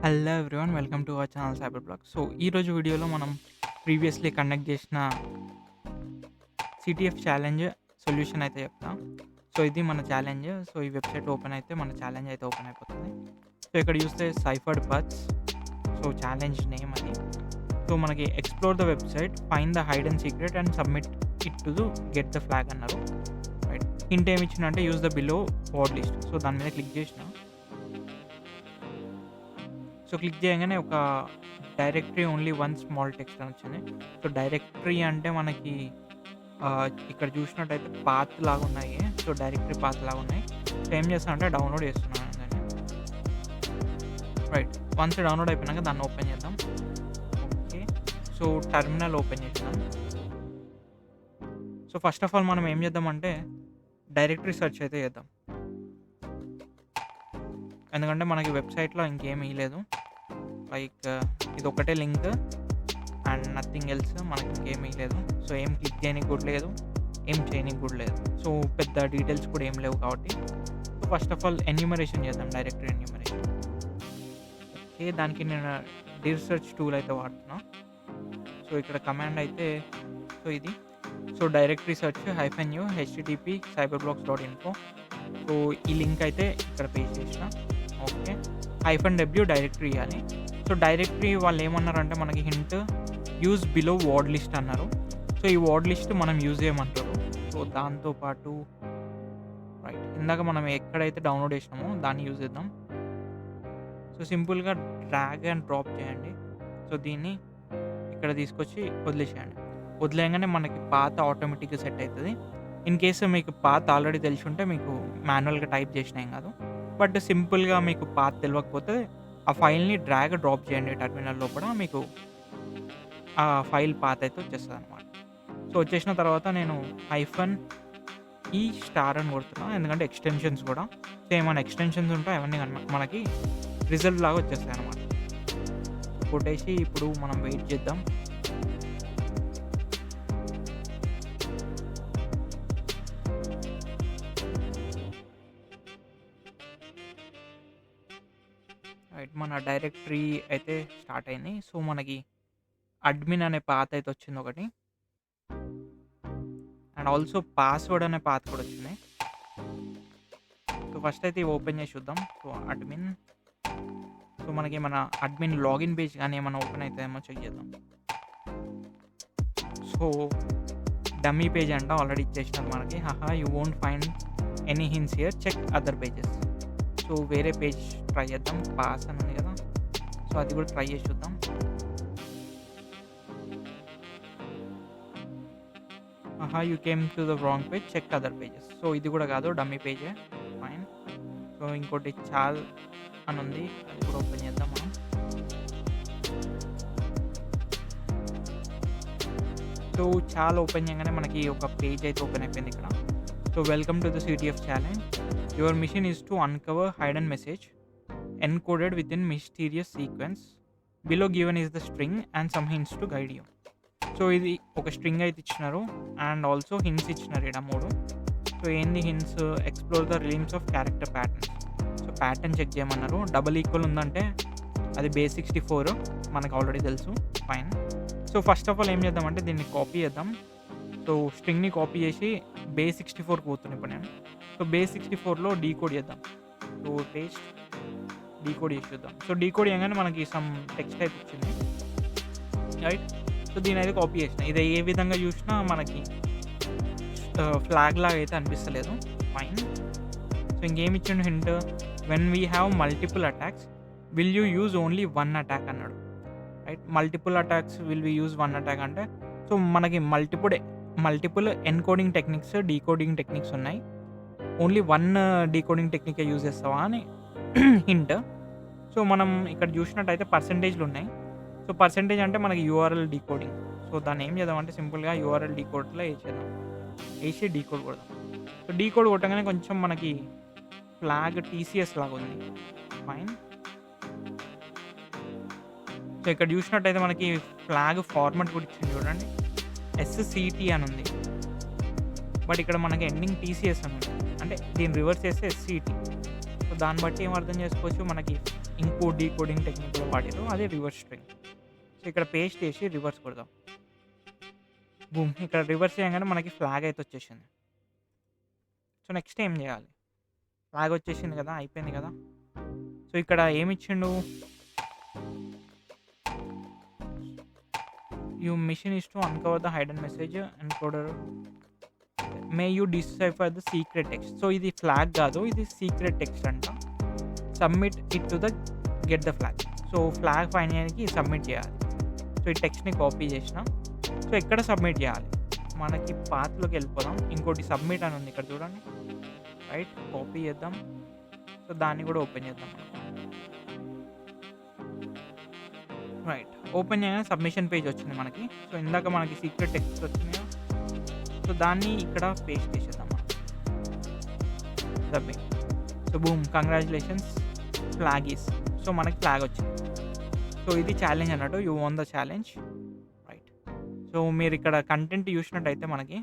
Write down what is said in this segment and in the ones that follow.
Hello everyone welcome to our channel cyber blog. So ఈరోజు వీడియోలో మనం ప్రీవియస్లీ కండక్ట్ చేసిన సిటీఎఫ్ ఛాలెంజ్ సొల్యూషన్ అయితే చెప్తాం. సో ఇది మన ఛాలెంజ్. సో ఈ వెబ్సైట్ ఓపెన్ అయితే మన ఛాలెంజ్ అయితే ఓపెన్ అయిపోతుంది. సో ఇక్కడ చూస్తే ciphered purse. So challenge name అది. సో మనకి explore the website, find the hide and secret and submit it to get the flag అన్నారు. రైట్, హింట్ ఏమి ఇచ్చిందంటే use the below word list. So దాని మీద క్లిక్ చేసిన. సో క్లిక్ చేయగానే ఒక directory only one small text అని వచ్చింది. సో డైరెక్టరీ అంటే మనకి ఇక్కడ చూసినట్టయితే పాత్ లాగా ఉన్నాయి. సో డైరెక్టరీ పాత్ లాగా ఉన్నాయి. సో ఏం చేస్తానంటే డౌన్లోడ్ చేస్తున్నాను దాన్ని. రైట్, వన్స్ డౌన్లోడ్ అయిపోయినాక దాన్ని ఓపెన్ చేద్దాం. ఓకే, సో టర్మినల్ ఓపెన్ చేద్దాం. సో ఫస్ట్ ఆఫ్ ఆల్ మనం ఏం చేద్దామంటే డైరెక్టరీ సెర్చ్ అయితే చేద్దాం. ఎందుకంటే మనకి వెబ్సైట్లో ఇంకేమీ లేదు. లైక్ ఇది ఒకటే లింక్ అండ్ నథింగ్ ఎల్స్, మనకి ఇంకేమీ లేదు. సో ఏం క్లిక్ చేయడానికి కూడా లేదు, ఏం చేయడానికి కూడా లేదు. సో పెద్ద డీటెయిల్స్ కూడా ఏం లేవు కాబట్టి so first of all enumeration చేద్దాం, డైరెక్టరీ ఎన్యూమరేషన్. ఓకే, దానికి నేను డిర్ సెర్చ్ టూల్ అయితే వాడుతున్నా. సో ఇక్కడ కమాండ్ అయితే సో ఇది. So directory search -u http cyberblocks.info. So ఈ లింక్ అయితే ఇక్కడ పేస్ట్ చేసిన. ఓకే, -w డైరెక్టరీ ఇవ్వాలి. సో డైరెక్టరీ వాళ్ళు ఏమన్నారంటే మనకి hint use below word list అన్నారు. సో ఈ వర్డ్ లిస్ట్ మనం యూజ్ చేయమంటారు. సో దాంతోపాటు రైట్, ఇందాక మనం ఎక్కడైతే డౌన్లోడ్ చేసినామో దాన్ని యూజ్ చేద్దాం. సో సింపుల్గా డ్రాగ్ అండ్ డ్రాప్ చేయండి. సో దీన్ని ఇక్కడ తీసుకొచ్చి వదిలేసేయండి. వదిలేయగానే మనకి పాత ఆటోమేటిక్గా సెట్ అవుతుంది. ఇన్ కేసు మీకు పాత్ ఆల్రెడీ తెలిసి ఉంటే మీకు మాన్యువల్గా టైప్ చేసినా ఏం కాదు. బట్ సింపుల్గా మీకు పాత్ తెలియకపోతే ఆ ఫైల్ని డ్రాగ్ డ్రాప్ చేయండి టర్మినల్ లోపల, మీకు ఆ ఫైల్ పాత్ అయితే వచ్చేస్తుంది అనమాట. సో వచ్చేసిన తర్వాత నేను -e స్టార్ అని కొడుతున్నాను, ఎందుకంటే ఎక్స్టెన్షన్స్ కూడా సేమ్ మన ఎక్స్టెన్షన్స్ ఉంటాయి, అవన్నీ మనకి రిజల్ట్ లాగా వచ్చేస్తాయి అనమాట. కొట్టేసి ఇప్పుడు మనం వెయిట్ చేద్దాం. రైట్, మన డైరెక్టరీ అయితే స్టార్ట్ అయింది. సో మనకి అడ్మిన్ అనే పాత్ అయితే వచ్చింది ఒకటి, అండ్ ఆల్సో పాస్వర్డ్ అనే పాత్ కూడా వచ్చింది. సో ఫస్ట్ అయితే ఇవి ఓపెన్ చేసి చూద్దాం. So admin. సో మనకి మన అడ్మిన్ లాగిన్ పేజ్ కానీ ఏమైనా ఓపెన్ అవుతుందేమో చెక్ చేద్దాం. సో డమ్మీ పేజ్ అంట ఆల్రెడీ ఇచ్చేసినారు మనకి. You won't find any hints here, check other pages. So వేరే పేజ్ ట్రై చేద్దాం. పాస్ అని ఉంది కదా, సో అది కూడా ట్రై చేసి చూద్దాం. You came to the wrong page, check other pages. So ఇది కూడా కాదు, డమ్మీ పేజే. ఫైన్. సో ఇంకోటి చాల్ అని ఉంది, అది కూడా ఓపెన్ చేద్దాం మనం. సో చాలా ఓపెన్ చేయగానే మనకి ఒక పేజ్ అయితే ఓపెన్ అయిపోయింది ఇక్కడ. So welcome to the CTF challenge. Your mission is to uncover hidden message encoded within mysterious sequence. Below given is the string and some hints to guide you. So ఇది ఒక string అయితే ఇచ్చినారు and also hints ఇచ్చినారు ఇక్కడ 3. So ఏంది hints? Explore the realms of character patterns. So pattern check చేయమన్నారు. Double equal ఉందంటే అది బేస్ 64 మనకు ఆల్రెడీ తెలుసు. Fine. So first of all ఏం చేద్దామంటే దీన్ని కాపీ చేద్దాం. సో స్ట్రింగ్ని కాపీ చేసి బేస్ 64 పోతుంది ఇప్పుడు నేను. సో బేస్ 64లో డీకోడ్ చేద్దాం. సో పేస్ట్ డీకోడ్ చేసి చూద్దాం. సో డీకోడ్ చేయగానే మనకి సమ్ టెక్స్ట్ అయితే వచ్చింది. రైట్, సో దీని అయితే కాపీ చేసిన. ఇది ఏ విధంగా చూసినా మనకి ఫ్లాగ్ లాగా అయితే అనిపిస్తలేదు. ఫైన్. సో ఇంకేమి ఇచ్చిండు hint? When we have multiple attacks will you use only one attack అన్నాడు. Right, multiple attacks will we use one attack అంటే సో మనకి multiple encoding techniques, decoding techniques ఉన్నాయి. ఓన్లీ వన్ డీకోడింగ్ టెక్నికే use చేస్తావా అని hint. So మనం ఇక్కడ చూసినట్టయితే పర్సంటేజ్లు ఉన్నాయి. సో పర్సంటేజ్ అంటే మనకి యూఆర్ఎల్ డీకోడింగ్. సో దాన్ని ఏం చేద్దామంటే సింపుల్గా యూఆర్ఎల్ డీకోడ్లో వేసి డీకోడ్ కొడదాం. సో డీకోడ్ కొట్టగానే కొంచెం మనకి ఫ్లాగ్ టీసీఎస్ లాగా ఉంది. ఫైన్. సో ఇక్కడ చూసినట్టయితే మనకి ఫ్లాగ్ ఫార్మాట్ కూడా ఇచ్చింది చూడండి, SCT అని ఉంది. బట్ ఇక్కడ మనకి ఎండింగ్ TCS అని ఉంది. అంటే దీన్ని రివర్స్ చేస్తే SCT. సో దాన్ని బట్టి ఏం అర్థం చేసుకోవచ్చు, మనకి ఇంకో డీకోడింగ్ టెక్నిక్ కూడా వాడారు, అదే రివర్స్ స్ట్రింగ్. సో ఇక్కడ పేస్ట్ చేసి రివర్స్ కొడదాం. బూమ్, ఇక్కడ రివర్స్ చేయగానే మనకి ఫ్లాగ్ అయితే వచ్చేసింది. సో నెక్స్ట్ ఏం చేయాలి? ఫ్లాగ్ వచ్చేసింది కదా, అయిపోయింది కదా. సో ఇక్కడ ఏమి ఇచ్చిండు, you mission is to uncover the hidden message encoder, may you decipher the secret text. So ఇది ఫ్లాగ్ కాదు, ఇది సీక్రెట్ టెక్స్ట్ అంట. Submit it to the get the flag. So flag find చేయడానికి సబ్మిట్ చేయాలి. So ఈ టెక్స్ట్ని copy చేసిన. So ఎక్కడ సబ్మిట్ చేయాలి? మనకి పాత్లోకి వెళ్ళిపోదాం. ఇంకోటి సబ్మిట్ అని ఉంది ఇక్కడ చూడండి, రైట్. కాపీ చేద్దాం. సో దాన్ని కూడా ఓపెన్ చేద్దాం. రైట్, ఓపెన్ చేయగానే సబ్మిషన్ పేజ్ వచ్చింది మనకి. సో ఇందాక మనకి సీక్రెట్ టెక్స్ట్ వచ్చింది కదా, సో దాన్ని ఇక్కడ పేస్ట్ చేసేద్దాం మనం. Submit. So boom, congratulations, flag is. So మనకి ఫ్లాగ్ వచ్చింది. సో ఇది ఛాలెంజ్ అన్నట్టు, you one the challenge, right. So మీరు ఇక్కడ కంటెంట్ చూసినట్టయితే మనకి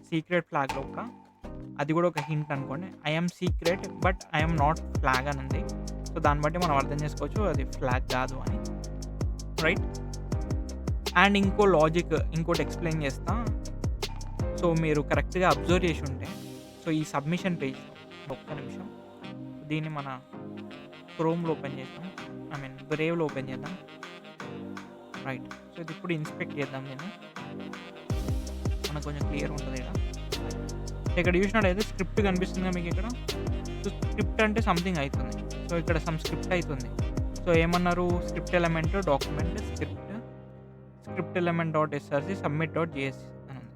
సీక్రెట్ ఫ్లాగ్ లోపల అది కూడా ఒక హింట్ అనుకోండి. I'm secret but I'm not flag అని ఉంది. సో దాన్ని బట్టి మనం అర్థం చేసుకోవచ్చు అది ఫ్లాగ్ కాదు అని, రైట్. అండ్ ఇంకో లాజిక్ ఇంకోటి ఎక్స్ప్లెయిన్ చేస్తా. సో మీరు కరెక్ట్గా అబ్జర్వ్ చేసి ఉంటే, సో ఈ సబ్మిషన్ పేజ్ ఒక్క నిమిషం, దీన్ని మన క్రోమ్లో ఓపెన్ చేద్దాం, బ్రేవ్లో ఓపెన్ చేద్దాం, రైట్. సో ఇది ఇప్పుడు ఇన్స్పెక్ట్ చేద్దాం. నేను మనకు కొంచెం క్లియర్ ఉంటుంది ఇక్కడ. ఇక్కడ చూసినట్టయితే స్క్రిప్ట్ కనిపిస్తుంది మీకు ఇక్కడ. సో స్క్రిప్ట్ అంటే సంథింగ్ అవుతుంది. సో ఇక్కడ సమ్ స్క్రిప్ట్ అవుతుంది. సో ఏమన్నారు, script element document script element dot SRC submit dot JS అని ఉంది.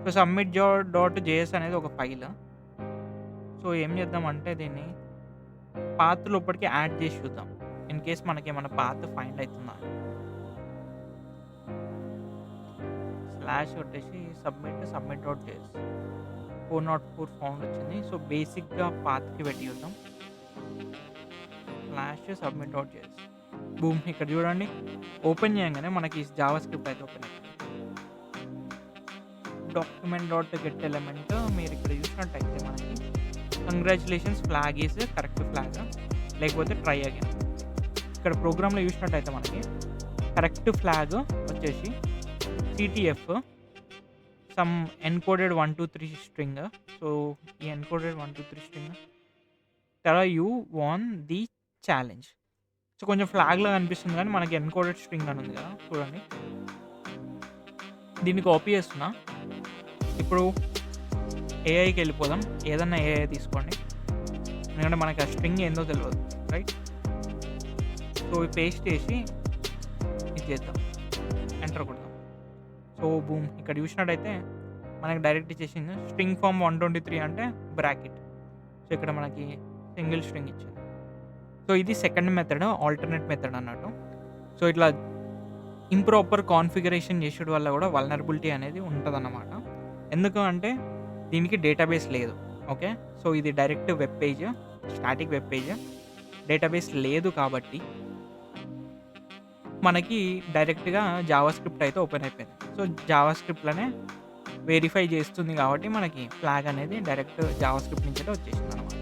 సో సబ్మిట్ డాట్ జేఎస్ అనేది ఒక ఫైల్. సో ఏం చేద్దామంటే దీన్ని పాత్ లోపలికి యాడ్ చేసి చూద్దాం, ఇన్ కేస్ మనకి ఏమైనా పాత్ ఫైండ్ అవుతుందా. స్లాష్ కొట్టేసి సబ్మిట్ డాట్ జేఎస్ 404 ఫౌండ్ వచ్చింది. సో బేసిక్గా పాత్కి పెట్టి చూద్దాం, slash submit dot JS. Boom, ఇక్కడ చూడండి ఓపెన్ చేయగానే మనకి జావా స్క్రిప్ట్ అయితే ఓపెన్ అవుతుంది. డాక్యుమెంట్ డాట్ గెట్ ఎలిమెంట్ మీరు ఇక్కడ చూసినట్టయితే మనకి congratulations flag is correct flag, లేకపోతే ట్రై అగైన్. ఇక్కడ ప్రోగ్రామ్లో చూసినట్టయితే మనకి కరెక్ట్ ఫ్లాగ్ వచ్చేసి CTF some encoded 123 string. So ఈ ఎన్కోడెడ్ 123 స్ట్రింగ్ తర్వాత you want the challenge. So కొంచెం ఫ్లాగ్లో కనిపిస్తుంది కానీ మనకి ఎన్కోడెడ్ స్ట్రింగ్ అని ఉంది కదా, చూడండి. దీన్ని కాపీ చేస్తున్నా. ఇప్పుడు ఏఐకి వెళ్ళిపోదాం, ఏదన్నా ఏఐ తీసుకోండి, ఎందుకంటే మనకి ఆ స్ట్రింగ్ ఏందో తెలియదు, రైట్. సో పేస్ట్ చేసి ఇది చేద్దాం, ఎంటర్ కొడదాం. సో బూమ్, ఇక్కడ చూసినట్టయితే మనకి డైరెక్ట్ ఇచ్చేసింది స్ట్రింగ్ ఫామ్ 123 అంటే బ్రాకెట్. సో ఇక్కడ మనకి సింగిల్ స్ట్రింగ్ ఇచ్చింది. సో ఇది సెకండ్ మెథడ్, ఆల్టర్నేట్ మెథడ్ అన్నట్టు. సో ఇట్లా ఇంప్రాపర్ కాన్ఫిగరేషన్ చేసేది వల్ల కూడా వల్నరబిలిటీ అనేది ఉంటుందన్నమాట. ఎందుకు అంటే దీనికి డేటాబేస్ లేదు, ఓకే. సో ఇది direct web page, static web page, database లేదు కాబట్టి మనకి డైరెక్ట్గా జావా స్క్రిప్ట్ అయితే ఓపెన్ అయిపోయింది. సో జావా స్క్రిప్ట్లోనే వెరిఫై చేస్తుంది కాబట్టి మనకి ఫ్లాగ్ అనేది డైరెక్ట్ జావా స్క్రిప్ట్ నుంచి అయితే వచ్చేసింది అనమాట.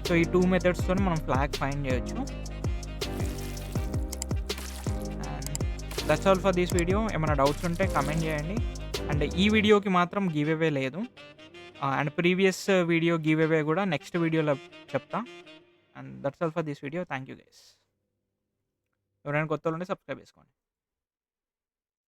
సో ఈ 2 మెథడ్స్తో మనం ఫ్లాగ్ ఫైండ్ చేయొచ్చు. And that's all for this video. ఏమైనా డౌట్స్ ఉంటే కమెంట్ చేయండి. అండ్ ఈ వీడియోకి మాత్రం గివ్ అవే లేదు, and previous video give away కూడా నెక్స్ట్ వీడియోలో చెప్తా. And that's all for this video. Thank you guys. ఎవరైనా కొత్త వాళ్ళు ఉంటే సబ్స్క్రైబ్ చేసుకోండి.